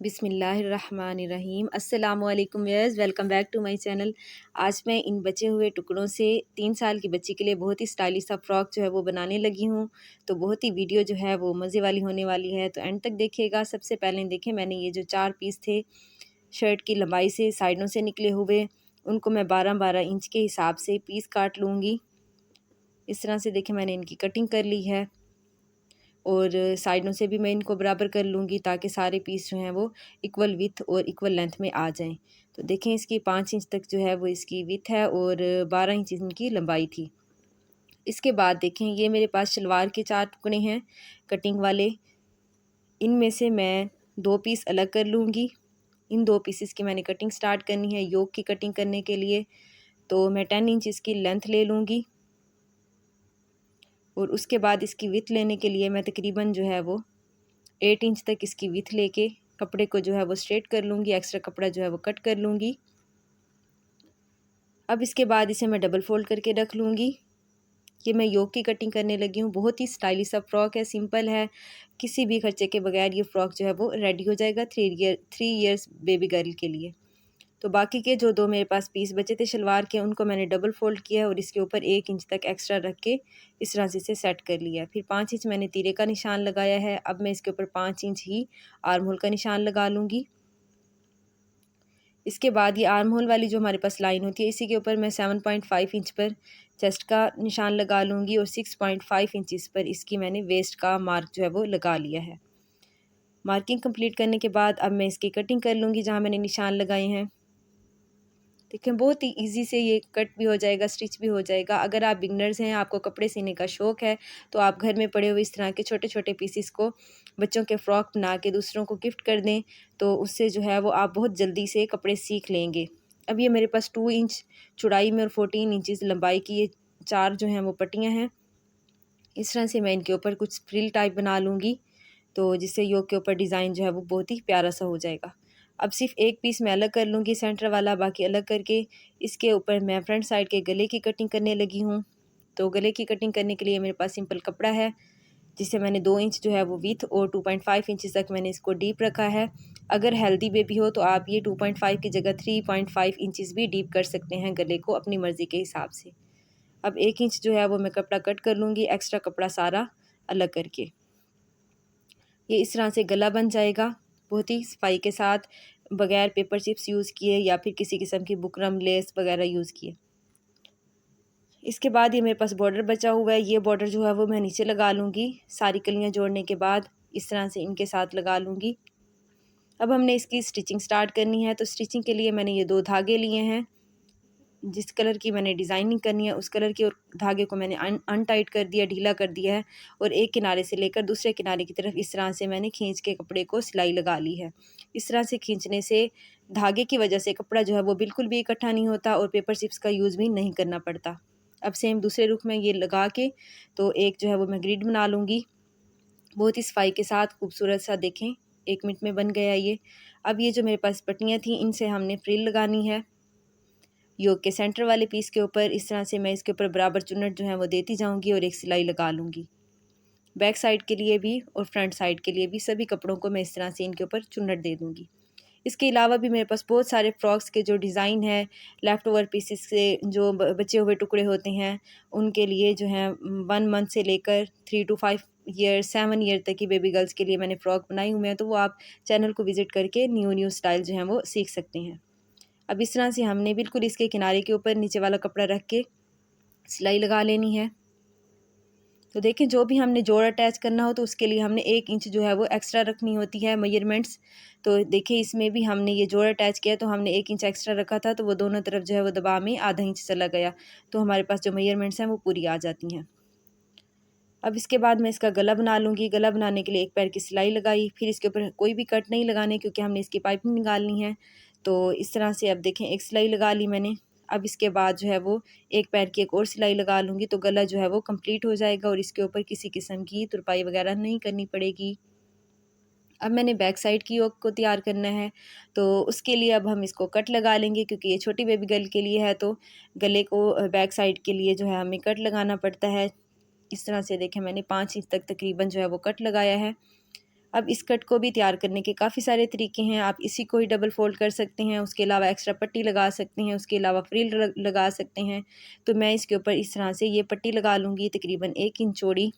बिस्मिल्लाहिर्रहमानिर्रहीम। अस्सलामुअलैकुम viewers, welcome back to my channel. आज मैं इन बचे हुए टुकड़ों से 3 साल की बच्ची के लिए बहुत ही स्टाइलिश सा फ़्रॉक जो है वो बनाने लगी हूँ। तो बहुत ही वीडियो जो है वो मज़े वाली होने वाली है, तो एंड तक देखिएगा। सबसे पहले देखें, मैंने ये जो 4 पीस थे शर्ट की लंबाई से साइडों से निकले हुए, उनको मैं 12-12 इंच के हिसाब से पीस काट लूँगी। इस तरह से देखें, मैंने इनकी कटिंग कर ली है और साइडों से भी मैं इनको बराबर कर लूँगी ताकि सारे पीस जो हैं वो इक्वल विथ और इक्वल लेंथ में आ जाएं। तो देखें, इसकी 5 इंच तक जो है वो इसकी विथ है और 12 इंच इनकी लंबाई थी। इसके बाद देखें, ये मेरे पास शलवार के 4 टुकड़े हैं कटिंग वाले। इनमें से मैं 2 पीस अलग कर लूँगी। इन 2 पीसेस की मैंने कटिंग स्टार्ट करनी है योक की कटिंग करने के लिए। तो मैं 10 इंच इसकी लेंथ ले लूँगी और उसके बाद इसकी विथ लेने के लिए मैं तकरीबन जो है वो 8 इंच तक इसकी विथ लेके कपड़े को जो है वो स्ट्रेट कर लूँगी, एक्स्ट्रा कपड़ा जो है वो कट कर लूँगी। अब इसके बाद इसे मैं डबल फोल्ड करके रख लूँगी। ये मैं योक की कटिंग करने लगी हूँ। बहुत ही स्टाइलिश सा फ्रॉक है, सिंपल है, किसी भी खर्चे के बगैर ये फ्रॉक जो है वो रेडी हो जाएगा 3 ईयर्स बेबी गर्ल के लिए। तो बाकी के जो 2 मेरे पास पीस बचे थे शलवार के, उनको मैंने डबल फोल्ड किया है और इसके ऊपर 1 इंच तक एक्स्ट्रा रख के इस तरह से इसे सेट कर लिया। फिर 5 इंच मैंने तीरे का निशान लगाया है। अब मैं इसके ऊपर 5 इंच ही आर्म होल का निशान लगा लूँगी। इसके बाद ये आर्म होल वाली जो हमारे पास लाइन होती है, इसी के ऊपर मैं 7.5 इंच पर चेस्ट का निशान लगा लूँगी और 6.5 इंचज़ पर इसकी मैंने वेस्ट का मार्क जो है वो लगा लिया है। मार्किंग कंप्लीट करने के बाद अब मैं इसकी कटिंग कर लूँगी जहाँ मैंने निशान लगाए हैं। देखें, बहुत ही इजी से ये कट भी हो जाएगा, स्टिच भी हो जाएगा। अगर आप बिगनर्स हैं, आपको कपड़े सीने का शौक़ है, तो आप घर में पड़े हुए इस तरह के छोटे छोटे पीसीस को बच्चों के फ़्रॉक बना के दूसरों को गिफ्ट कर दें, तो उससे जो है वो आप बहुत जल्दी से कपड़े सीख लेंगे। अब ये मेरे पास 2 इंच चौड़ाई में और 14 इंचज़ लंबाई की ये 4 जो हैं वो पट्टियाँ हैं। इस तरह से मैं इनके ऊपर कुछ फ्रिल टाइप बना लूँगी, तो जिससे योक के ऊपर डिज़ाइन जो है वो बहुत ही प्यारा सा हो जाएगा। अब सिर्फ एक पीस मैं अलग कर लूँगी सेंटर वाला, बाकी अलग करके इसके ऊपर मैं फ्रंट साइड के गले की कटिंग करने लगी हूँ। तो गले की कटिंग करने के लिए मेरे पास सिंपल कपड़ा है, जिसे मैंने 2 इंच जो है वो विथ और 2.5 इंच तक मैंने इसको डीप रखा है। अगर हेल्दी बेबी हो तो आप ये 2.5 की जगह 3.5 इंचज़ भी डीप कर सकते हैं गले को अपनी मर्ज़ी के हिसाब से। अब 1 इंच जो है वो मैं कपड़ा कट कर लूँगी, एक्स्ट्रा कपड़ा सारा अलग करके। ये इस तरह से गला बन जाएगा बहुत ही सफाई के साथ, बगैर पेपर चिप्स यूज़ किए या फिर किसी किस्म की बुकरम लेस वगैरह यूज़ किए। इसके बाद ये मेरे पास बॉर्डर बचा हुआ है, ये बॉर्डर जो है वो मैं नीचे लगा लूँगी। सारी कलियाँ जोड़ने के बाद इस तरह से इनके साथ लगा लूँगी। अब हमने इसकी स्टिचिंग स्टार्ट करनी है, तो स्टिचिंग के लिए मैंने ये 2 धागे लिए हैं। जिस कलर की मैंने डिज़ाइनिंग करनी है उस कलर की, और धागे को मैंने अनटाइट कर दिया, ढीला कर दिया है और एक किनारे से लेकर दूसरे किनारे की तरफ इस तरह से मैंने खींच के कपड़े को सिलाई लगा ली है। इस तरह से खींचने से धागे की वजह से कपड़ा जो है वो बिल्कुल भी इकट्ठा नहीं होता और पेपर चिप्स का यूज़ भी नहीं करना पड़ता। अब सेम दूसरे रुख में ये लगा के तो एक जो है वो मैं ग्रिड बना लूँगी बहुत ही सफाई के साथ, खूबसूरत सा। देखें, 1 मिनट में बन गया ये। अब ये जो मेरे पास पट्टियाँ थी, इनसे हमने फ्रिल लगानी है योक के सेंटर वाले पीस के ऊपर। इस तरह से मैं इसके ऊपर बराबर चुन्नट जो है वो देती जाऊंगी और एक सिलाई लगा लूँगी। बैक साइड के लिए भी और फ्रंट साइड के लिए भी सभी कपड़ों को मैं इस तरह से इनके ऊपर चुन्नट दे दूँगी। इसके अलावा भी मेरे पास बहुत सारे फ्रॉक्स के जो डिज़ाइन है, लेफ़्ट ओवर पीसेस से जो बचे हुए टुकड़े होते हैं, उनके लिए जो हैं 1 मंथ से लेकर 3 to 5 ईयर 7 ईयर तक की बेबी गर्ल्स के लिए मैंने फ़्रॉक बनाई हुई हैं। तो वो आप चैनल को विज़िट करके न्यू स्टाइल जो हैं वो सीख सकते हैं। अब इस तरह से हमने बिल्कुल इसके किनारे के ऊपर नीचे वाला कपड़ा रख के सिलाई लगा लेनी है। तो देखें, जो भी हमने जोड़ अटैच करना हो तो उसके लिए हमने 1 इंच जो है वो एक्स्ट्रा रखनी होती है मेजरमेंट्स। तो देखिए, इसमें भी हमने ये जोड़ अटैच किया तो हमने 1 इंच एक्स्ट्रा रखा था, तो वो दोनों तरफ जो है वो दबा में आधा इंच चला गया, तो हमारे पास जो मेजरमेंट्स हैं वो पूरी आ जाती हैं। अब इसके बाद मैं इसका गला बना लूँगी। गला बनाने के लिए एक पैर की सिलाई लगाई, फिर इसके ऊपर कोई भी कट नहीं लगाने क्योंकि हमने इसकी पाइपिंग निकालनी है। तो इस तरह से अब देखें, एक सिलाई लगा ली मैंने। अब इसके बाद जो है वो एक पैर की एक और सिलाई लगा लूँगी, तो गला जो है वो कंप्लीट हो जाएगा और इसके ऊपर किसी किस्म की तुरपाई वगैरह नहीं करनी पड़ेगी। अब मैंने बैक साइड की योक को तैयार करना है, तो उसके लिए अब हम इसको कट लगा लेंगे क्योंकि ये छोटी बेबी गर्ल के लिए है, तो गले को बैक साइड के लिए जो है हमें कट लगाना पड़ता है। इस तरह से देखें, मैंने 5 इंच तक तकरीबन जो है वो कट लगाया है। अब इस कट को भी तैयार करने के काफ़ी सारे तरीके हैं। आप इसी को ही डबल फोल्ड कर सकते हैं, उसके अलावा एक्स्ट्रा पट्टी लगा सकते हैं, उसके अलावा फ्रिल लगा सकते हैं। तो मैं इसके ऊपर इस तरह से ये पट्टी लगा लूँगी तकरीबन 1 इंच चौड़ी।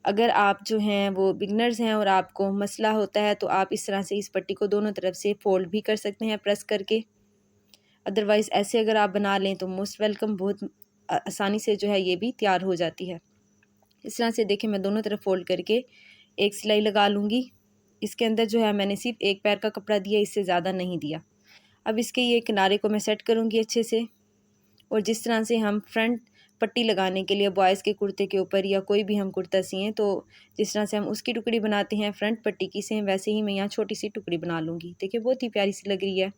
अगर आप जो हैं वो बिगनर्स हैं और आपको मसला होता है तो आप इस तरह से इस पट्टी को दोनों तरफ से फ़ोल्ड भी कर सकते हैं प्रेस करके। अदरवाइज़ ऐसे अगर आप बना लें तो मोस्ट वेलकम, बहुत आसानी से जो है ये भी तैयार हो जाती है। इस तरह से देखें मैं दोनों तरफ फ़ोल्ड करके एक सिलाई लगा लूँगी। इसके अंदर जो है मैंने सिर्फ एक पैर का कपड़ा दिया, इससे ज़्यादा नहीं दिया। अब इसके ये किनारे को मैं सेट करूँगी अच्छे से, और जिस तरह से हम फ्रंट पट्टी लगाने के लिए बॉयज़ के कुर्ते के ऊपर या कोई भी हम कुर्ता सिएं तो जिस तरह से हम उसकी टुकड़ी बनाते हैं फ्रंट पट्टी की, सेम वैसे ही मैं यहाँ छोटी सी टुकड़ी बना लूँगी। देखिए बहुत ही प्यारी सी लग रही है।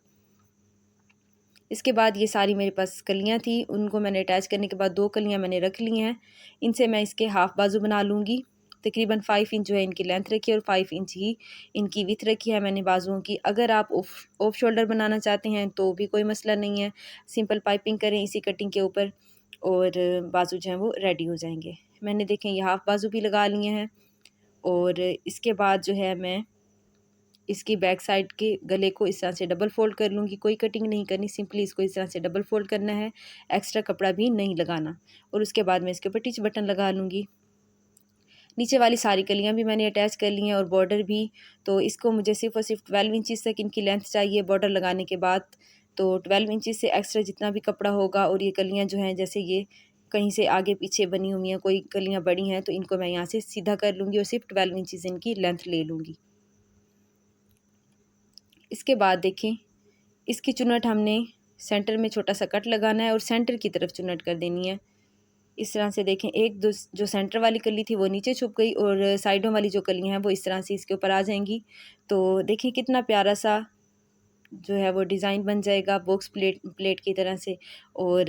इसके बाद ये सारी मेरे पास कलियाँ थी, उनको मैंने अटैच करने के बाद 2 कलियाँ मैंने रख ली हैं। इनसे मैं इसके हाफ़ बाजू बना लूँगी। तकरीबन 5 इंच जो है इनकी लेंथ रखी है और 5 इंच ही इनकी विड्थ रखी है मैंने बाजुओं की। अगर आप ऑफ शोल्डर बनाना चाहते हैं तो भी कोई मसला नहीं है, सिंपल पाइपिंग करें इसी कटिंग के ऊपर और बाजू जो हैं वो रेडी हो जाएंगे। मैंने देखें ये हाफ़ बाजू भी लगा लिए हैं, और इसके बाद जो है मैं इसकी बैक साइड के गले को इस तरह से डबल फोल्ड कर लूँगी। कोई कटिंग नहीं करनी, सिंपली इसको इस तरह से डबल फोल्ड करना है, एक्स्ट्रा कपड़ा भी नहीं लगाना। और उसके बाद मैं इसके ऊपर टिच बटन लगा लूँगी। नीचे वाली सारी कलियाँ भी मैंने अटैच कर ली हैं और बॉर्डर भी। तो इसको मुझे सिर्फ़ और सिर्फ 12 इंचज़ तक इनकी लेंथ चाहिए बॉर्डर लगाने के बाद। तो 12 इंचज़ से एक्स्ट्रा जितना भी कपड़ा होगा, और ये कलियाँ जो हैं जैसे ये कहीं से आगे पीछे बनी हुई हैं, कोई कलियाँ बड़ी हैं तो इनको मैं यहाँ से सीधा कर लूँगी और सिर्फ 12 इंचज़ इनकी लेंथ ले लूँगी। इसके बाद देखें इसकी चुन्नट हमने सेंटर में छोटा सा कट लगाना है और सेंटर की तरफ चुन्नट कर देनी है। इस तरह से देखें एक दो जो सेंटर वाली कली थी वो नीचे छुप गई और साइडों वाली जो कलियां हैं वो इस तरह से इसके ऊपर आ जाएंगी। तो देखें कितना प्यारा सा जो है वो डिज़ाइन बन जाएगा बॉक्स प्लेट की तरह से, और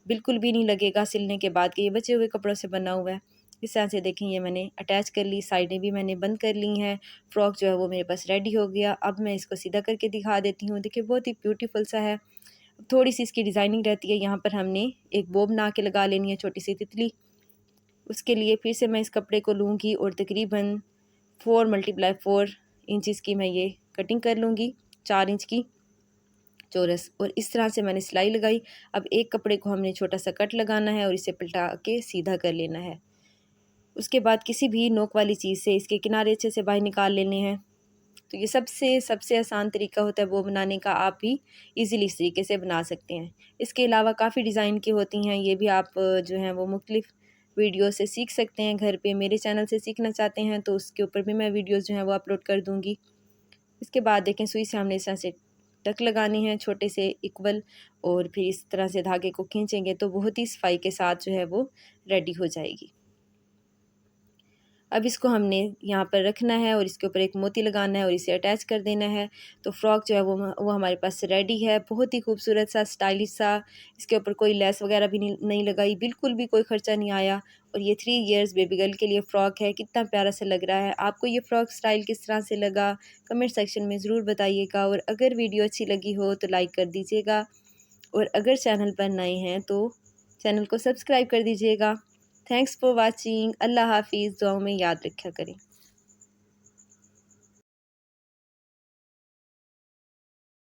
बिल्कुल भी नहीं लगेगा सिलने के बाद कि ये बचे हुए कपड़ों से बना हुआ है। इस तरह से देखें ये मैंने अटैच कर ली, साइडें भी मैंने बंद कर ली हैं। फ्रॉक जो है वो मेरे पास रेडी हो गया। अब मैं इसको सीधा करके दिखा देती हूँ। देखिए बहुत ही ब्यूटीफुल सा है। थोड़ी सी इसकी डिज़ाइनिंग रहती है, यहाँ पर हमने एक बो बना के लगा लेनी है छोटी सी तितली। उसके लिए फिर से मैं इस कपड़े को लूँगी और तकरीबन 4x4 इंचज़ की मैं ये कटिंग कर लूँगी, 4 इंच की चौरस, और इस तरह से मैंने सिलाई लगाई। अब एक कपड़े को हमने छोटा सा कट लगाना है और इसे पलटा के सीधा कर लेना है। उसके बाद किसी भी नोक वाली चीज़ से इसके किनारे अच्छे से बाहर निकाल लेने हैं। तो ये सबसे सबसे आसान तरीका होता है वो बनाने का, आप भी इजीली इस तरीके से बना सकते हैं। इसके अलावा काफ़ी डिज़ाइन की होती हैं, ये भी आप जो हैं वो मुख्तलिफ़ वीडियो से सीख सकते हैं घर पे। मेरे चैनल से सीखना चाहते हैं तो उसके ऊपर भी मैं वीडियोज़ जो हैं वो अपलोड कर दूँगी। इसके बाद देखें सुई से हमने इस तरह से टक लगानी है छोटे से इक्वल, और फिर इस तरह से धागे को खींचेंगे तो बहुत ही सफाई के साथ जो है वो रेडी हो जाएगी। अब इसको हमने यहाँ पर रखना है और इसके ऊपर एक मोती लगाना है और इसे अटैच कर देना है। तो फ्रॉक जो है वो हमारे पास रेडी है। बहुत ही खूबसूरत सा, स्टाइलिश सा। इसके ऊपर कोई लेस वगैरह भी नहीं लगाई, बिल्कुल भी कोई ख़र्चा नहीं आया। और ये 3 इयर्स बेबी गर्ल के लिए फ़्रॉक है। कितना प्यारा सा लग रहा है। आपको ये फ़्रॉक स्टाइल किस तरह से लगा कमेंट सेक्शन में ज़रूर बताइएगा, और अगर वीडियो अच्छी लगी हो तो लाइक कर दीजिएगा, और अगर चैनल पर नए हैं तो चैनल को सब्सक्राइब कर दीजिएगा। Thanks for watching. अल्लाह हाफ़िज़। दुआओं में याद रखा करें।